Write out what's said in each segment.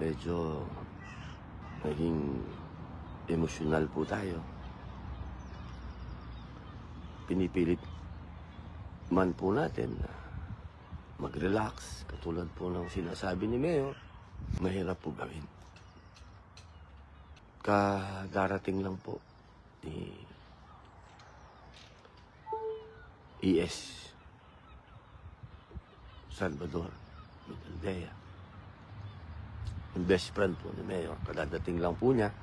medyo naging emosyonal po tayo. Pinipilit man po natin na mag-relax, katulad po ng sinasabi ni Mayor, mahirap po gawin. Kadarating lang po ni ES Salvador Mitaldea, yung best friend po ni Mayor. Kadadating lang po niya,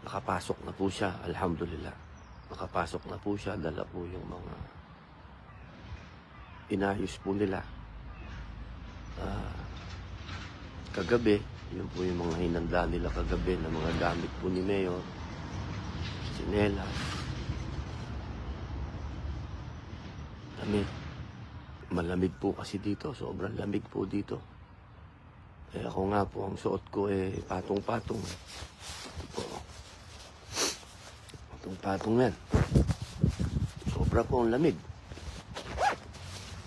nakapasok na po siya, alhamdulillah. Nakapasok na po siya, dala po yung mga inayos po nila. Kagabi, yun po yung mga hinanda nila kagabi na mga gamit po ni Mayor, sinelas, damit. Malamig po kasi dito, sobrang lamig po dito. Eh ako nga po, ang suot ko patong-patong. Patong-patong yan. Sobra po ang lamig.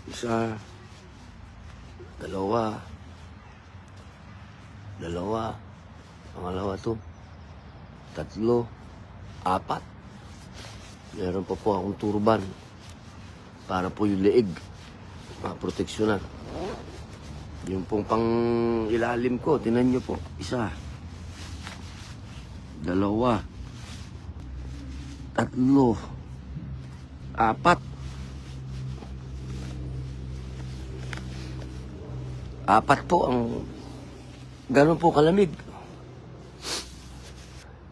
Isa, dalawa, pangalawa to, tatlo, apat. Meron pa po akong turban para po yung leeg maproteksyonan. Yung pong pang ilalim ko, tinan nyo po, isa, dalawa, tatlo, apat. Apat po ang gano'n po kalamig.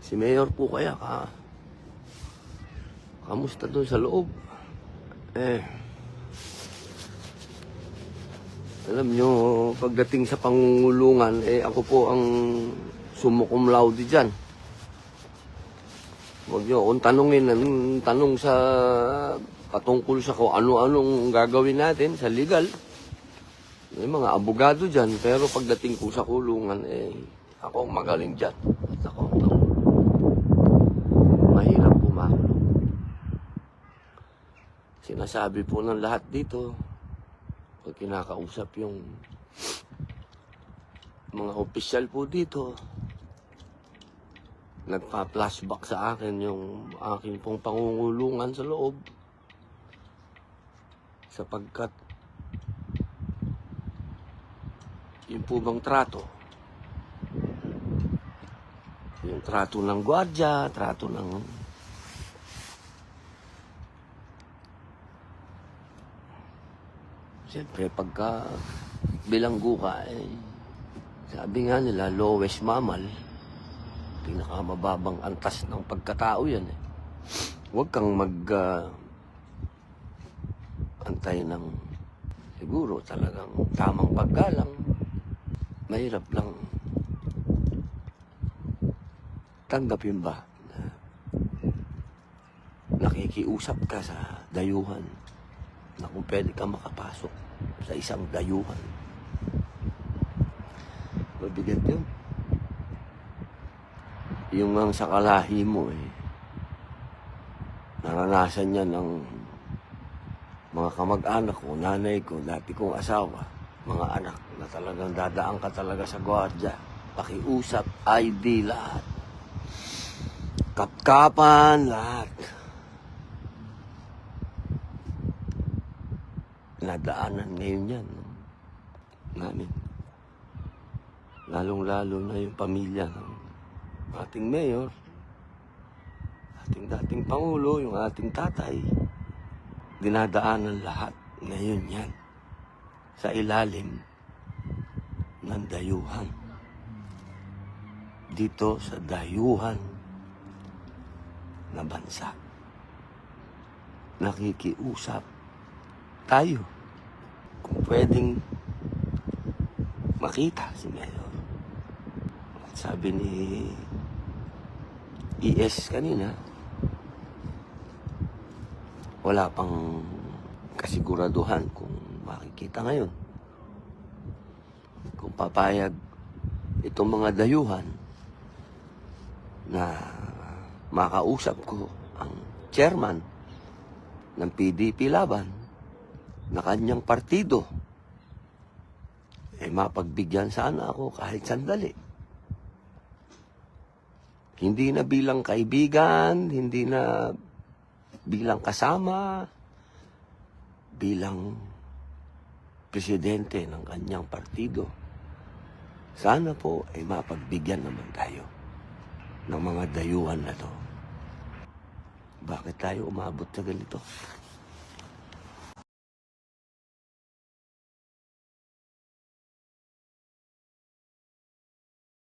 Si Mayor po kaya kamusta doon sa loob? Alam nyo, pagdating sa pangungulungan, ako po ang sumukum laude dyan. Huwag nyo akong tanungin, tanong sa patungkol sa kung ano-anong gagawin natin sa legal. May mga abogado dyan, pero pagdating ko sa kulungan, ako ang magaling dyan. At ako ang mahirap pumakulong. Sinasabi po ng lahat dito, pag kinakausap yung mga opisyal po dito, nagpa-flashback sa akin yung aking pong pangungulungan sa loob. Sapagkat yung po bang trato, yung trato ng gwardiya, trato ng siyempre, pagka bilanggo ka, sabi nga nila, lowest mammal, pinakamababang antas ng pagkatao yan. Huwag kang antay ng siguro talagang tamang paggalang. Mahirap lang tanggapin ba na nakikiusap ka sa dayuhan na kung pwede ka makapasok sa isang dayuhan. Mabigat yun. Yung ang sa kalahi mo, naranasan yan ng mga kamag-anak ko, nanay ko, dati kong asawa, mga anak na talagang dadaan ka talaga sa gwardiya. Pakiusap, ID, lahat. Kapkapan, lahat. Nadaanan ngayon yan namin. Lalong-lalo na yung pamilya ng ating mayor, ating dating pangulo, yung ating tatay. Dinadaanan lahat ngayon yan sa ilalim ng dayuhan. Dito sa dayuhan na bansa. Nakikiusap tayo kung pwedeng makita si Mayor. At sabi ni ES kanina, wala pang kasiguraduhan kung makikita ngayon. Kung papayag itong mga dayuhan na makausap ko ang chairman ng PDP Laban na kanyang partido, mapagbigyan sana ako kahit sandali. Hindi na bilang kaibigan, hindi na bilang kasama, bilang presidente ng kanyang partido. Sana po ay mapagbigyan naman tayo ng mga dayuhan na to. Bakit tayo umabot sa ganito?